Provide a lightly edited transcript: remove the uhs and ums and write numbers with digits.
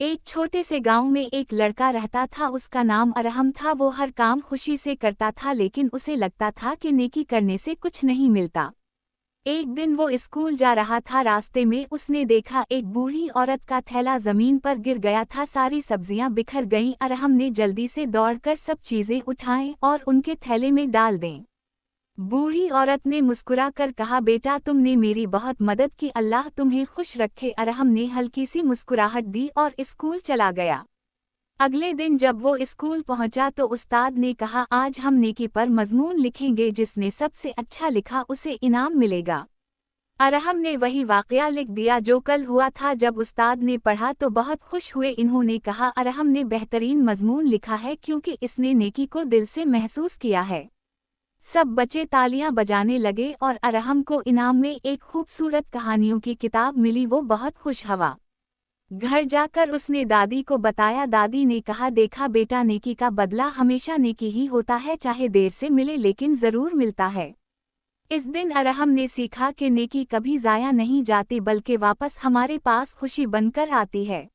एक छोटे से गांव में एक लड़का रहता था। उसका नाम अरहम था। वो हर काम खुशी से करता था, लेकिन उसे लगता था कि नेकी करने से कुछ नहीं मिलता। एक दिन वो स्कूल जा रहा था। रास्ते में उसने देखा एक बूढ़ी औरत का थैला जमीन पर गिर गया था। सारी सब्जियां बिखर गईं। अरहम ने जल्दी से दौड़कर सब चीजें उठाएं और उनके थैले में डाल दें। बूढ़ी औरत ने मुस्कुरा कर कहा, बेटा तुमने मेरी बहुत मदद की, अल्लाह तुम्हें खुश रखे। अरहम ने हल्की सी मुस्कुराहट दी और स्कूल चला गया। अगले दिन जब वो स्कूल पहुंचा तो उस्ताद ने कहा, आज हम नेकी पर मजमून लिखेंगे, जिसने सबसे अच्छा लिखा उसे इनाम मिलेगा। अरहम ने वही वाकया लिख दिया जो कल हुआ था। जब उस्ताद ने पढ़ा तो बहुत खुश हुए। इन्होंने कहा, अरहम ने बेहतरीन मजमून लिखा है क्योंकि इसने नेकी को दिल से महसूस किया है। सब बच्चे तालियां बजाने लगे और अरहम को इनाम में एक खूबसूरत कहानियों की किताब मिली। वो बहुत खुश हुआ। घर जाकर उसने दादी को बताया। दादी ने कहा, देखा बेटा, नेकी का बदला हमेशा नेकी ही होता है, चाहे देर से मिले लेकिन ज़रूर मिलता है। इस दिन अरहम ने सीखा कि नेकी कभी ज़ाया नहीं जाती, बल्कि वापस हमारे पास खुशी बनकर आती है।